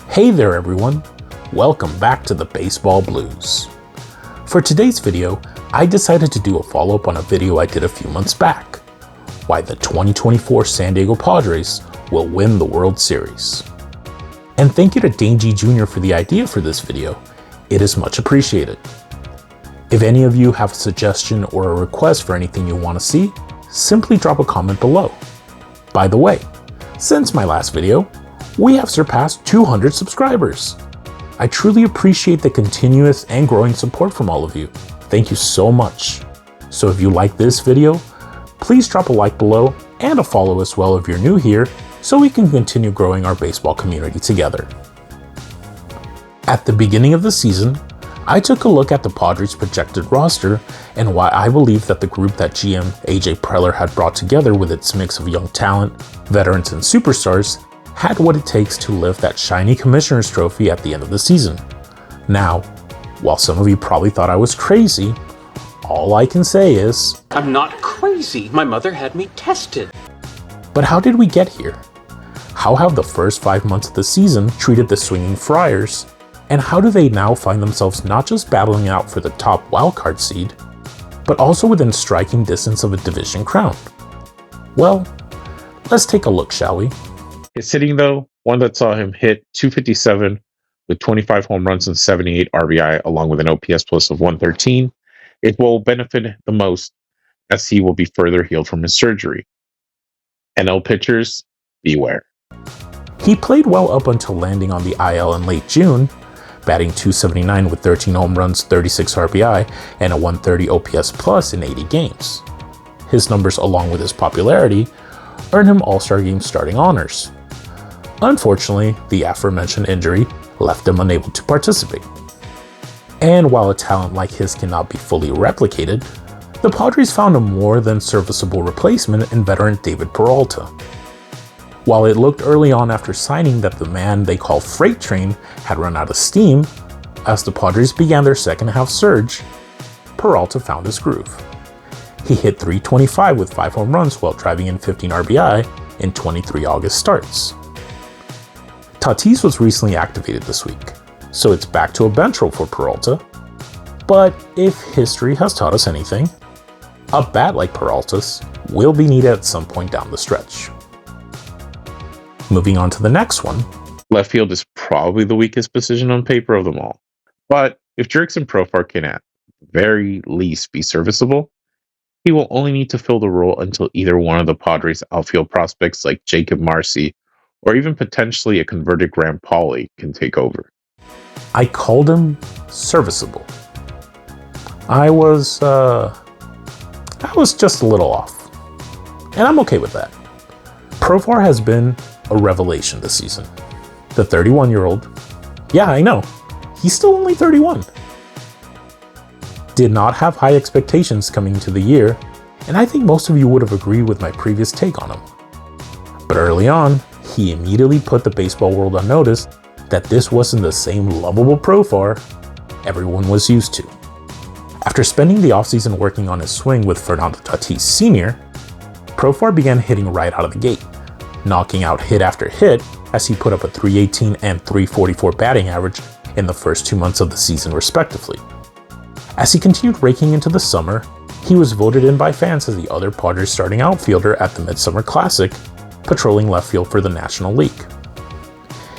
Hey there everyone, welcome back to the Baseball Blues. For today's video, I decided to do a follow-up on a video I did a few months back, why the 2024 San Diego Padres will win the World Series. And thank you to Dane G. Jr. for the idea for this video, it is much appreciated. If any of you have a suggestion or a request for anything you want to see, simply drop a comment below. By the way, since my last video, we have surpassed 200 subscribers. I truly appreciate the continuous and growing support from all of you. Thank you so much. So if you like this video, please drop a like below and a follow as well if you're new here so we can continue growing our baseball community together. At the beginning of the season, I took a look at the Padres' projected roster and why I believe that the group that GM AJ Preller had brought together with its mix of young talent, veterans, and superstars had what it takes to lift that shiny Commissioner's Trophy at the end of the season. Now, while some of you probably thought I was crazy, all I can say is, I'm not crazy. My mother had me tested. But how did we get here? How have the first 5 months of the season treated the Swinging Friars? And how do they now find themselves not just battling out for the top wildcard seed, but also within striking distance of a division crown? Well, let's take a look, shall we? His hitting, though, one that saw him hit .257 with 25 home runs and 78 RBI, along with an OPS plus of 113, it will benefit the most as he will be further healed from his surgery. NL pitchers, beware. He played well up until landing on the IL in late June, batting .279 with 13 home runs, 36 RBI, and a 130 OPS plus in 80 games. His numbers, along with his popularity, earned him All-Star Game starting honors. Unfortunately, the aforementioned injury left him unable to participate. And while a talent like his cannot be fully replicated, the Padres found a more than serviceable replacement in veteran David Peralta. While it looked early on after signing that the man they call Freight Train had run out of steam, as the Padres began their second half surge, Peralta found his groove. He hit .325 with 5 home runs while driving in 15 RBI in 23 August starts. Tatis was recently activated this week, so it's back to a bench role for Peralta. But if history has taught us anything, a bat like Peralta's will be needed at some point down the stretch. Moving on to the next one. Left field is probably the weakest position on paper of them all. But if Jerks and Profar can at the very least be serviceable, he will only need to fill the role until either one of the Padres' outfield prospects like Jacob Marcy or even potentially a converted Graham Pauley can take over. I called him serviceable. I was just a little off. And I'm okay with that. Profar has been a revelation this season. The 31-year-old, yeah, I know, he's still only 31. Did not have high expectations coming into the year, and I think most of you would have agreed with my previous take on him. But early on, he immediately put the baseball world on notice that this wasn't the same lovable Profar everyone was used to. After spending the offseason working on his swing with Fernando Tatis Sr., Profar began hitting right out of the gate, knocking out hit after hit as he put up a .318 and .344 batting average in the first 2 months of the season respectively. As he continued raking into the summer, he was voted in by fans as the other Padres starting outfielder at the Midsummer Classic, patrolling left field for the National League.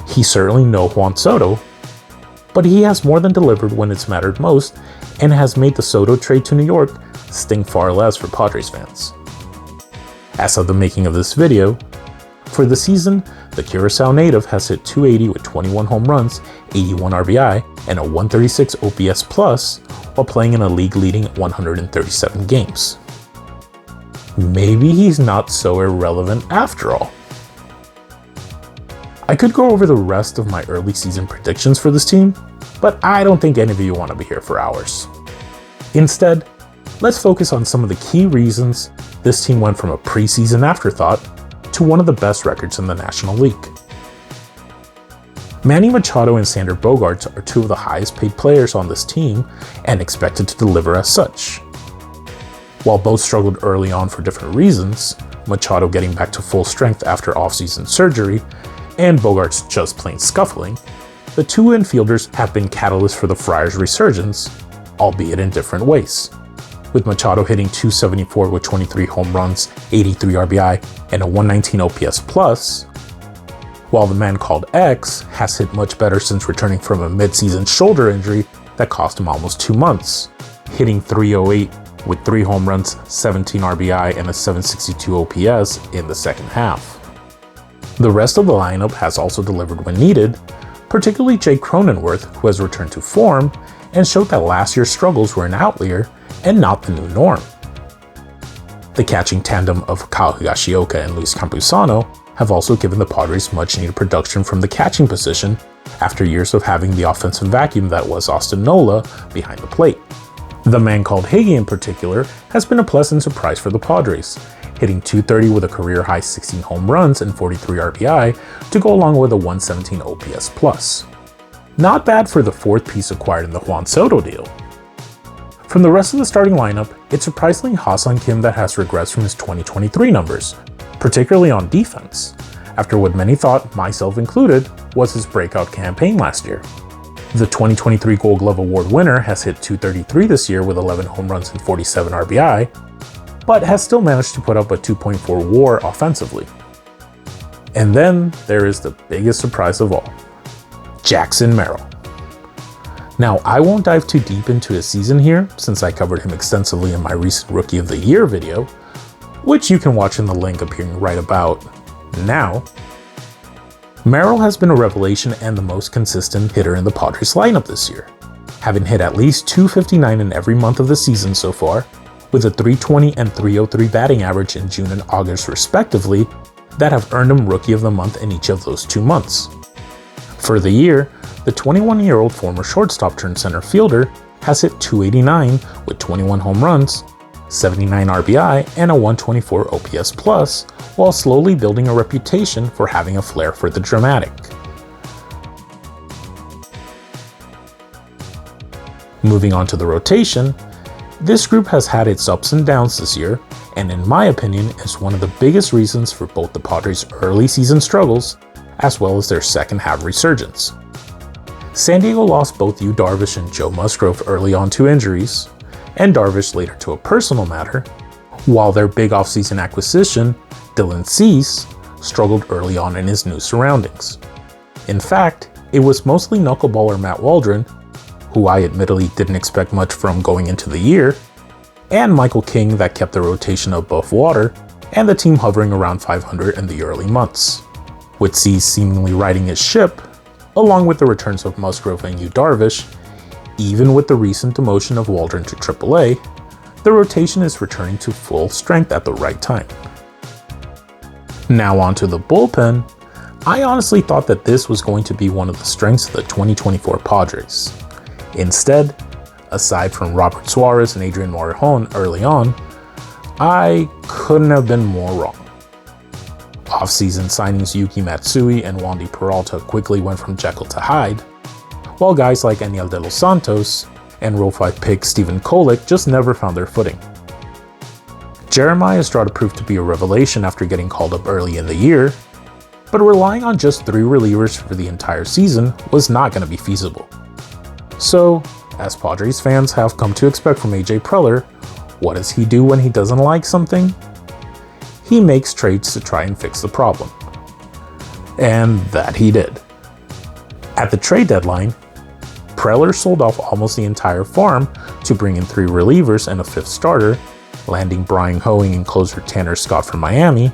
He's certainly no Juan Soto, but he has more than delivered when it's mattered most and has made the Soto trade to New York sting far less for Padres fans. As of the making of this video, for the season, the Curacao native has hit .280 with 21 home runs, 81 RBI, and a 136 OPS plus while playing in a league-leading 137 games. Maybe he's not so irrelevant after all. I could go over the rest of my early season predictions for this team, but I don't think any of you want to be here for hours. Instead, let's focus on some of the key reasons this team went from a preseason afterthought to one of the best records in the National League. Manny Machado and Xander Bogaerts are two of the highest paid players on this team and expected to deliver as such. While both struggled early on for different reasons, Machado getting back to full strength after offseason surgery, and Bogart's just plain scuffling, the two infielders have been catalysts for the Friars' resurgence, albeit in different ways, with Machado hitting .274 with 23 home runs, 83 RBI, and a 119 OPS plus, while the man called X has hit much better since returning from a mid-season shoulder injury that cost him almost 2 months, hitting .308 with 3 home runs, 17 RBI, and a 762 OPS in the second half. The rest of the lineup has also delivered when needed, particularly Jake Cronenworth, who has returned to form and showed that last year's struggles were an outlier and not the new norm. The catching tandem of Kyle Higashioka and Luis Campusano have also given the Padres much needed production from the catching position after years of having the offensive vacuum that was Austin Nola behind the plate. The man called Higgy in particular has been a pleasant surprise for the Padres, hitting .230 with a career-high 16 home runs and 43 RBI to go along with a 117 OPS plus. Not bad for the fourth piece acquired in the Juan Soto deal. From the rest of the starting lineup, it's surprisingly Ha-Seong Kim that has regressed from his 2023 numbers, particularly on defense, after what many thought, myself included, was his breakout campaign last year. The 2023 Gold Glove Award winner has hit .233 this year with 11 home runs and 47 RBI, but has still managed to put up a 2.4 WAR offensively. And then there is the biggest surprise of all, Jackson Merrill. Now, I won't dive too deep into his season here, since I covered him extensively in my recent Rookie of the Year video, which you can watch in the link appearing right about now. Merrill has been a revelation and the most consistent hitter in the Padres lineup this year, having hit at least .259 in every month of the season so far, with a .320 and .303 batting average in June and August respectively that have earned him Rookie of the Month in each of those 2 months. For the year, the 21-year-old former shortstop turned center fielder has hit .289 with 21 home runs, 79 RBI, and a 124 OPS plus, while slowly building a reputation for having a flair for the dramatic. Moving on to the rotation, this group has had its ups and downs this year, and in my opinion is one of the biggest reasons for both the Padres' early season struggles as well as their second half resurgence. San Diego lost both Yu Darvish and Joe Musgrove early on to injuries, and Darvish later to a personal matter, while their big offseason acquisition, Dylan Cease, struggled early on in his new surroundings. In fact, it was mostly knuckleballer Matt Waldron, who I admittedly didn't expect much from going into the year, and Michael King that kept the rotation above water and the team hovering around 500 in the early months. With Cease seemingly riding his ship, along with the returns of Musgrove and Yu Darvish, even with the recent demotion of Waldron to AAA, the rotation is returning to full strength at the right time. Now onto the bullpen. I honestly thought that this was going to be one of the strengths of the 2024 Padres. Instead, aside from Robert Suarez and Adrian Morejon early on, I couldn't have been more wrong. Off-season signings Yuki Matsui and Wandy Peralta quickly went from Jekyll to Hyde, while guys like Eniel De Los Santos and Rule 5 pick Stephen Kolek just never found their footing. Jeremiah Estrada proved to be a revelation after getting called up early in the year, but relying on just 3 relievers for the entire season was not going to be feasible. So, as Padres fans have come to expect from AJ Preller, what does he do when he doesn't like something? He makes trades to try and fix the problem. And that he did. At the trade deadline, Preller sold off almost the entire farm to bring in 3 relievers and a 5th starter, landing Brian Hoeing and closer Tanner Scott from Miami,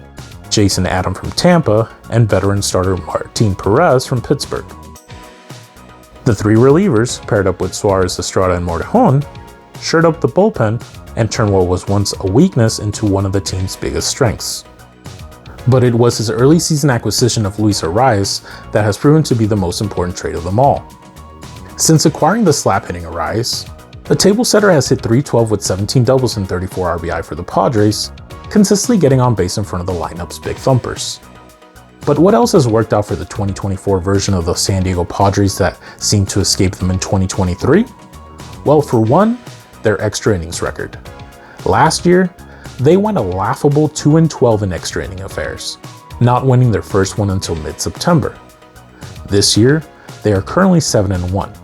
Jason Adam from Tampa, and veteran starter Martin Perez from Pittsburgh. The 3 relievers, paired up with Suarez, Estrada, and Morejon, shored up the bullpen and turned what was once a weakness into one of the team's biggest strengths. But it was his early season acquisition of Luis Arias that has proven to be the most important trade of them all. Since acquiring the slap-hitting Arias, the table setter has hit .312 with 17 doubles and 34 RBI for the Padres, consistently getting on base in front of the lineup's big thumpers. But what else has worked out for the 2024 version of the San Diego Padres that seemed to escape them in 2023? Well, for one, their extra innings record. Last year, they went a laughable 2-12 in extra inning affairs, not winning their first one until mid-September. This year, they are currently 7-1.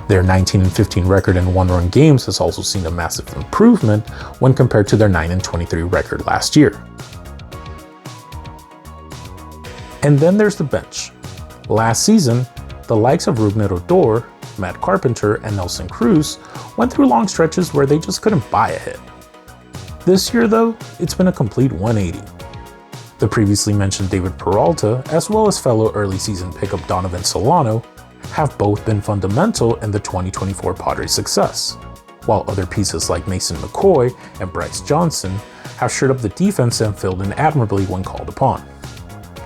Their 19-15 record in one-run games has also seen a massive improvement when compared to their 9-23 record last year. And then there's the bench. Last season, the likes of Rougned Odor, Matt Carpenter, and Nelson Cruz went through long stretches where they just couldn't buy a hit. This year, though, it's been a complete 180. The previously mentioned David Peralta, as well as fellow early season pickup Donovan Solano, have both been fundamental in the 2024 Padres' success, while other pieces like Mason McCoy and Bryce Johnson have shored up the defense and filled in admirably when called upon.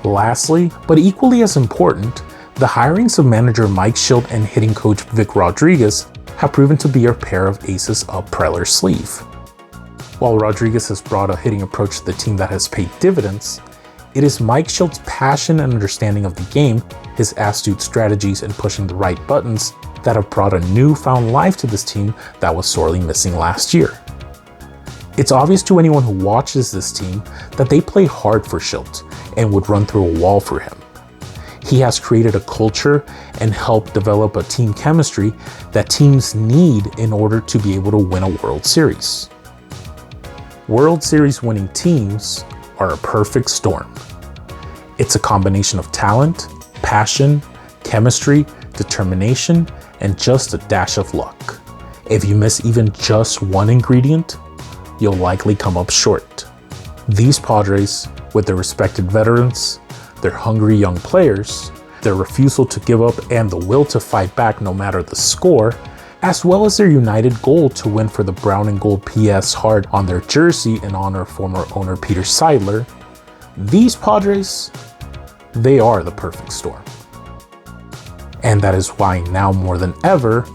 Lastly, but equally as important, the hirings of manager Mike Schilt and hitting coach Vic Rodriguez have proven to be a pair of aces up Preller's sleeve. While Rodriguez has brought a hitting approach to the team that has paid dividends, it is Mike Schilt's passion and understanding of the game, his astute strategies and pushing the right buttons, that have brought a newfound life to this team that was sorely missing last year. It's obvious to anyone who watches this team that they play hard for Schilt and would run through a wall for him. He has created a culture and helped develop a team chemistry that teams need in order to be able to win a World Series. World Series winning teams are a perfect storm. It's a combination of talent, passion, chemistry, determination, and just a dash of luck. If you miss even just one ingredient, you'll likely come up short. These Padres, with their respected veterans, their hungry young players, their refusal to give up and the will to fight back no matter the score, as well as their united goal to win for the brown and gold PS hard on their jersey in honor of former owner Peter Seidler, these Padres, they are the perfect storm. And that is why now more than ever,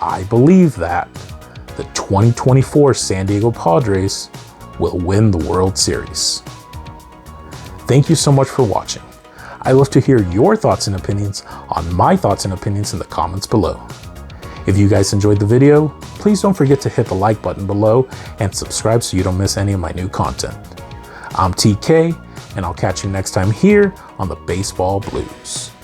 I believe that the 2024 San Diego Padres will win the World Series. Thank you so much for watching. I love to hear your thoughts and opinions on my thoughts and opinions in the comments below. If you guys enjoyed the video, please don't forget to hit the like button below and subscribe so you don't miss any of my new content. I'm TK, and I'll catch you next time here on the Baseball Blues.